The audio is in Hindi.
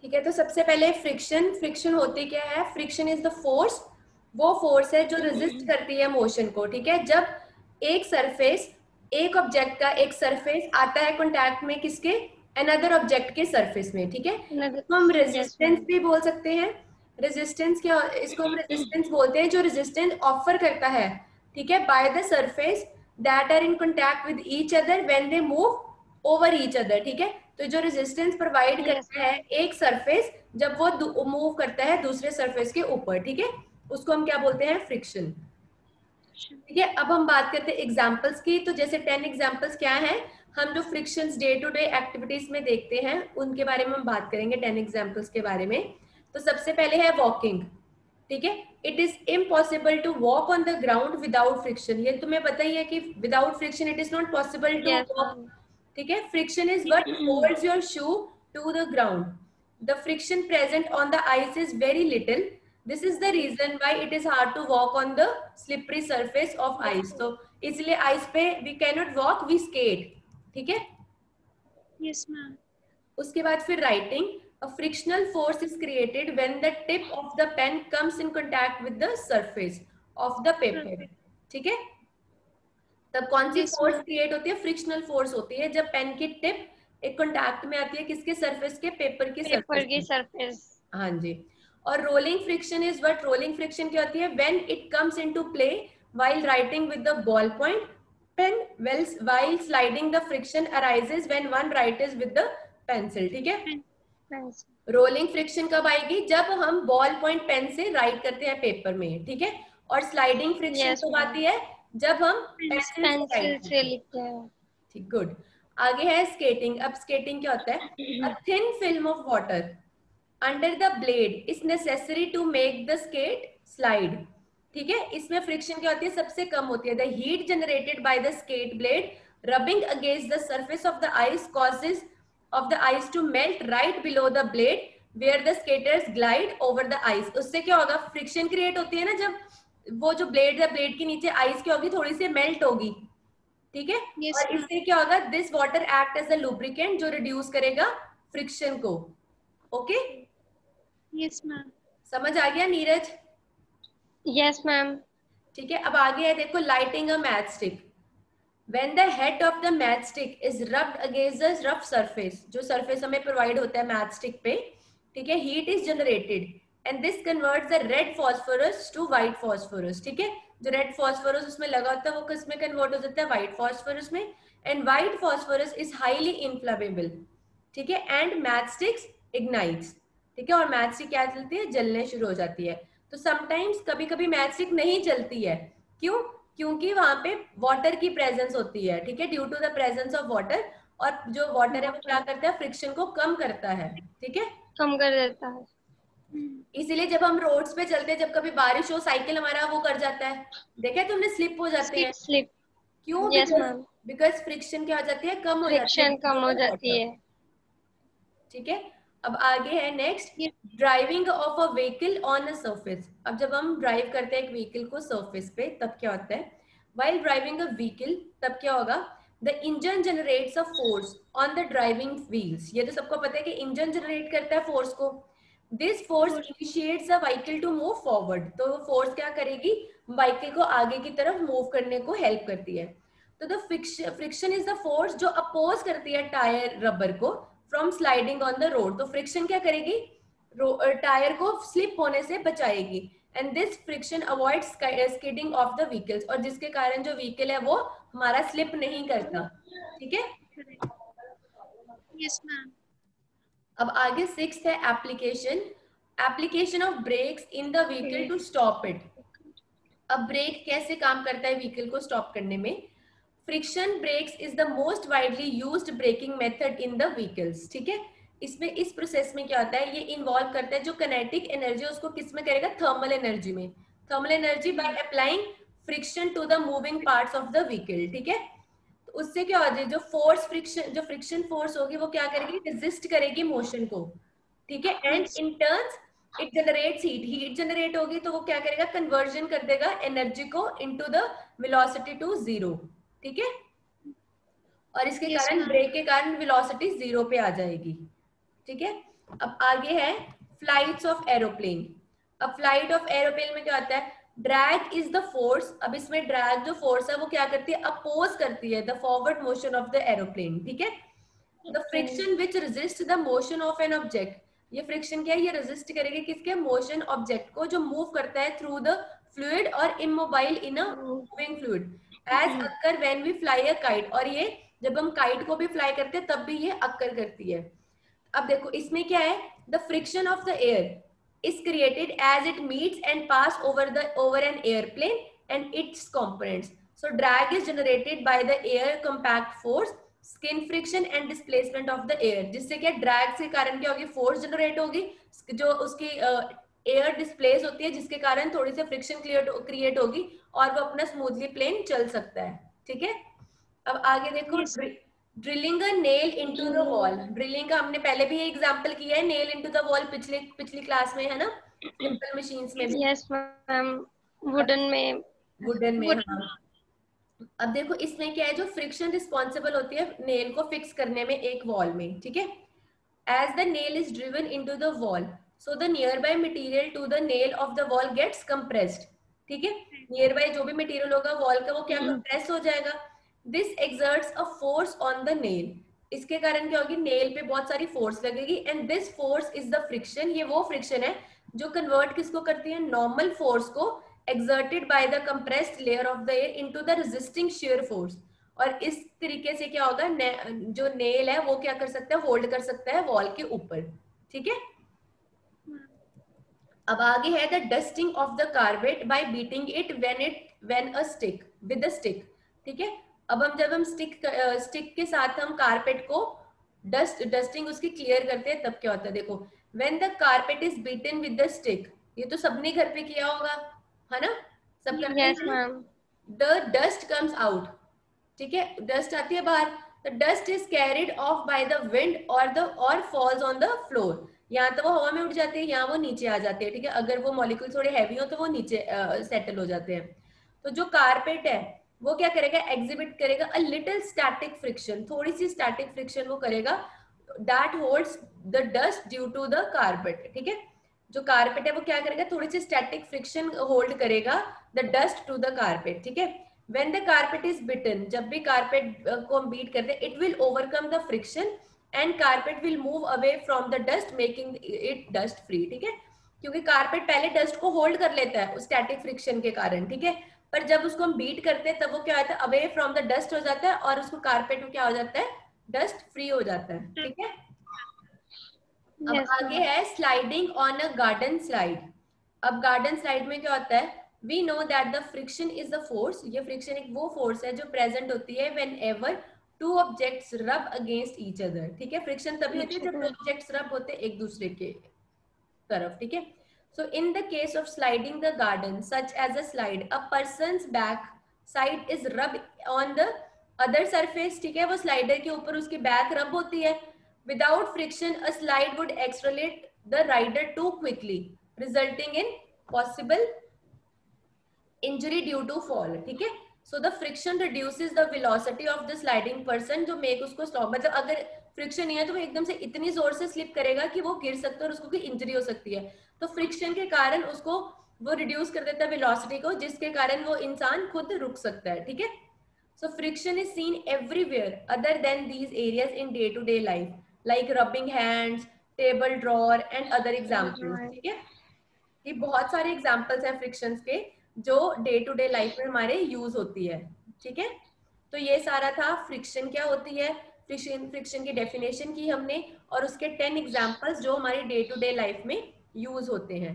ठीक है, तो सबसे पहले फ्रिक्शन। फ्रिक्शन होती क्या है? फ्रिक्शन इज द फोर्स, वो फोर्स है जो रेजिस्ट करती है मोशन को। ठीक है, जब एक सरफेस, एक ऑब्जेक्ट का एक सरफेस आता है कांटेक्ट में किसके? अनदर ऑब्जेक्ट के सरफेस में। ठीक है, तो हम यस रेजिस्टेंस मैम। भी बोल सकते हैं। रेजिस्टेंस क्या, इसको हम रेजिस्टेंस बोलते हैं जो रेजिस्टेंस ऑफर करता है, ठीक है, by the surface that are in contact with each other when they move over each other. ठीक है, तो जो रेजिस्टेंस प्रोवाइड यस करता है एक सरफेस जब वो मूव करता है दूसरे सरफेस के ऊपर, ठीक है, उसको हम क्या बोलते हैं? फ्रिक्शन। ठीक है, अब हम बात करते हैं एग्जांपल्स की। तो जैसे 10 एग्जांपल्स क्या हैं, हम जो frictions day to day activities में देखते हैं उनके बारे में हम बात करेंगे 10 एग्जांपल्स के बारे में। तो सबसे पहले है वॉकिंग। ठीक है, it is impossible to walk on the ground without friction. ये तुम्हें पता ही है कि without friction it is not possible to yes walk. Ma'am. ठीक है, friction is what holds your shoe to the ground. The friction present on the ice is very little. This is the reason why it is hard to walk on the slippery surface of ice. तो इसलिए आइस पे we cannot walk, we skate. ठीक है, यस मैम। उसके बाद फिर writing. A frictional force is created when the tip of the pen comes in contact with the surface of the paper. ठीक है, तब कौन सी यस फोर्स मैम। क्रिएट होती है? फ्रिक्शनल फोर्स होती है जब पेन की टिप एक कांटेक्ट में आती है किसके सरफेस के? पेपर के पेपर सरफेस की में। सरफेस। हाँ जी। और rolling friction is what? Rolling friction क्या होती है? When it comes into play while writing with the ball point pen, while sliding the friction arises when one writes with the pencil. ठीक है, रोलिंग फ्रिक्शन कब आएगी? जब हम बॉल पॉइंट पेन से राइट करते हैं पेपर में। ठीक है, और स्लाइडिंग फ्रिक्शन यस कब मैम। आती है? जब हम पेंसिल से राइट पेंसिल करते से हैं। लिखते हैं। ठीक, गुड। आगे है स्केटिंग। अब स्केटिंग क्या होता है? A thin film of water under the blade is necessary to make the skate slide. ठीक है, इसमें फ्रिक्शन क्या होती है? सबसे कम होती है। The heat generated by the skate blade rubbing against the surface of the ice causes of the ice to melt right below the blade where the skaters glide over the ice. उससे क्या होगा? फ्रिक्शन क्रिएट होती है ना, जब वो जो ब्लेड है, ब्लेड के नीचे आइस क्या होगी? थोड़ी सी मेल्ट होगी। ठीक है, यस और मैम। इससे क्या होगा? This water act as a lubricant जो रिड्यूस करेगा फ्रिक्शन को। Okay, yes ma'am. समझ आ गया नीरज? Yes ma'am. ठीक है, अब आगे है देखो, lighting a matchstick. When the head of the matchstick is rubbed against the rough surface, जो सरफेस हमें प्रोवाइड होता है मैच स्टिक पे, ठीक है, heat is generated and this converts the red phosphorus to white phosphorus. ठीक है, जो रेड फॉस्फोरस उसमें लगा होता है वो किस में कन्वर्ट हो जाता है? व्हाइट फॉस्फोरस में। And white phosphorus is highly inflammable. ठीक है, एंड मैच स्टिक्स इग्नाइट्स। ठीक है, और मैच स्टिक क्या चलती है? जलने शुरू हो जाती है। तो समटाइम्स कभी कभी मैच स्टिक नहीं चलती है। क्यों? क्योंकि वहां पे वाटर की प्रेजेंस होती है। ठीक है, due to the presence of water. और जो वाटर है वो क्या वाटर करता है? फ्रिक्शन को कम करता है। ठीक है, कम कर देता है। इसीलिए जब हम रोड्स पे चलते हैं, जब कभी बारिश हो, साइकिल हमारा वो कर जाता है, देखा है तुमने? स्लिप हो जाते हैं। Skip slip. क्यों? Yes because ma'am. Because friction क्या हो जाती है? कम हो जाती है फ्रिक्शन ड्यू कम टू हो द जाती वाटर। है। ठीक है, अब आगे है next, driving of a vehicle on a surface. अब जब हम ड्राइव करते हैं एक व्हीकल को सरफेस पे, तब क्या होता है? व्हाइल ड्राइविंग अ व्हीकल, तब क्या होगा? The engine generates a force on the driving wheels. ये तो सबको पता है कि इंजन जनरेट करता है फोर्स को। This force initiates a vehicle to move forward. तो वो फोर्स क्या करेगी? व्हीकल को आगे की तरफ मूव करने को हेल्प करती है। तो the friction is the force जो अपोज करती है टायर रबर को from sliding on the road. तो फ्रिक्शन क्या करेगी? टायर को स्लिप होने से बचाएगी। And this friction avoids skidding of the vehicles, और जिसके कारण जो व्हीकल है वो हमारा स्लिप नहीं करता। ठीक है, यस मैम। अब आगे सिक्स्थ है application. Application of brakes in the vehicle to stop it. अब ब्रेक कैसे काम करता है व्हीकल को स्टॉप करने में? Friction brakes is the most widely used braking method in the vehicles. ठीक है, इसमें इस प्रोसेस में क्या होता है? ये इन्वॉल्व करता है जो काइनेटिक एनर्जी उसको किस में करेगा? थर्मल एनर्जी में। Thermal energy by applying friction to the moving parts of the vehicle. ठीक है, तो उससे क्या हो जाए? जो फोर्स फ्रिक्शन, जो फ्रिक्शन फोर्स होगी वो क्या करेगी? रेजिस्ट करेगी मोशन को। ठीक है, and in turns it generates heat. Heat generate होगी तो वो क्या करेगा? कन्वर्जन कर देगा एनर्जी को into the velocity to zero. ठीक है, और इसके यस कारण मैम। ब्रेक के कारण वेलोसिटी जीरो पे आ जाएगी। ठीक है, अब आगे है फ्लाइट्स ऑफ एरोप्लेन। अब फ्लाइट ऑफ एरोप्लेन में क्या होता है, ड्रैग इज द फोर्स। अब इसमें ड्रैग जो फोर्स है वो क्या करती है, अपोज करती है the forward motion of the aeroplane, ठीक है। The friction which resist the motion of an object, ये फ्रिक्शन क्या है, ये रेजिस्ट करेगी किसके, मोशन ऑब्जेक्ट को जो मूव करता है थ्रू द फ्लूइड और immobile in a moving fluid as occur when we fly a kite. और ये जब हम काइट को भी फ्लाई करते हैं तब भी ये अक्कर करती है। अब देखो इसमें क्या है, the friction of the air is created as it meets and pass over an airplane and its components. So drag is generated by the air compact force, skin friction and displacement of the air. जिससे क्या ड्रैग के कारण क्या होगी, फोर्स जनरेट होगी जो उसकी एयर डिस्प्लेस होती है जिसके कारण थोड़ी सी फ्रिक्शन क्रिएट होगी और वो अपना स्मूथली प्लेन चल सकता है, ठीक है। अब आगे देखो Yes. Drilling a nail into the wall. Drilling का हमने पहले भी एग्जांपल किया है, नेल इनटू द वॉल पिछली क्लास में, है ना, सिंपल मशीन्स में भी। Yes, ma'am. वुडन में वुडन में, वुडन हाँ। अब देखो इसमें क्या है, जो फ्रिक्शन रिस्पॉन्सिबल होती है नेल को फिक्स करने में एक वॉल में, ठीक है। As the nail is driven into the wall so the nearby material to the nail of the wall gets compressed, ठीक है। नियर बाय जो भी मटीरियल होगा वॉल का वो क्या कंप्रेस हो जाएगा। This exerts a force on the nail, इसके कारण क्या होगी, नेल पे बहुत सारी फोर्स लगेगी and this force is the friction. ये वो फ्रिक्शन है जो कन्वर्ट किसको करती है, नॉर्मल फोर्स को exerted by the compressed layer of the air into the resisting shear force। और इस तरीके से क्या होगा, जो नेल है वो क्या कर सकता है, होल्ड कर सकता है वॉल के ऊपर, ठीक है। अब आगे है the dusting of the carpet bye beating it when a stick with a stick, ठीक है। अब हम जब हम स्टिक के साथ हम कारपेट को डस्टिंग उसकी क्लियर करते हैं तब क्या होता है, देखो when the carpet is beaten with the stick, ये तो सबने घर पे किया होगा, है ना, सब करते Yes, हैं। ma'am. The dust comes out, ठीक है, डस्ट आती है बाहर। The dust is carried of by the wind और फॉल्स ऑन द फ्लोर। यहाँ तो वो हवा में उड़ जाती है, यहाँ वो नीचे आ जाती है, ठीक है। अगर वो मॉलिक्यूल थोड़े हैवी हो तो वो नीचे सेटल हो जाते हैं। तो जो कारपेट है वो क्या करेगा, एग्जिबिट करेगा अ लिटिल स्टैटिक फ्रिक्शन, थोड़ी सी स्टैटिक फ्रिक्शन वो करेगा, that holds the dust due to the carpet, ठीक है। जो कारपेट है वो क्या करेगा, थोड़ी सी स्टैटिक फ्रिक्शन होल्ड करेगा the dust to the carpet, ठीक है। when the carpet is bitten, जब भी कारपेट को हम बीट करते हैं, it will overcome the friction and carpet will move away from the dust making it dust free, ठीक है। क्योंकि कारपेट पहले डस्ट को होल्ड कर लेता है उस स्टैटिक फ्रिक्शन के कारण, ठीक है। पर जब उसको हम बीट करते हैं तब वो क्या होता है, अवे फ्रॉम द डस्ट हो जाता है और उसको कारपेट में क्या हो जाता है, डस्ट फ्री हो जाता है, ठीक है। अब Yes, आगे ma'am. है sliding on a garden slide. अब गार्डन स्लाइड में क्या होता है, we know that the friction is the force, ये फ्रिक्शन एक वो फोर्स है जो प्रेजेंट होती है whenever two objects rub against each other, ठीक है। फ्रिक्शन तभी होती है जब दो ऑब्जेक्ट्स रब होते हैं एक दूसरे के तरफ, ठीक है। So in the case of sliding the garden such as a slide, a person's back side is rub on the other surface, ठीक है। वो स्लाइडर के ऊपर उसकी बैक रब होती है। Without friction a slide would accelerate the rider too quickly resulting in possible injury due to fall, ठीक है। So the friction reduces the velocity of the sliding person, जो मेक उसको स्टॉप, मतलब अगर फ्रिक्शन नहीं है तो वो एकदम से इतनी जोर से स्लिप करेगा कि वो गिर सकता है और उसको कोई इंजरी हो सकती है। तो फ्रिक्शन के कारण उसको वो रिड्यूस कर देता है वेलोसिटी को, जिसके कारण वो इंसान खुद रुक सकता है, ठीक है। So friction is seen everywhere other than these areas in day to day life like rubbing hands, table drawer and other examples, ठीक है। ये बहुत सारे एग्जाम्पल्स हैं फ्रिक्शंस के जो डे टू डे लाइफ में हमारे यूज होती है, ठीक है। तो ये सारा था फ्रिक्शन क्या होती है, फ्रिक्शन की डेफिनेशन की हमने और उसके 10 एग्जाम्पल्स जो हमारी डे टू डे लाइफ में यूज होते हैं।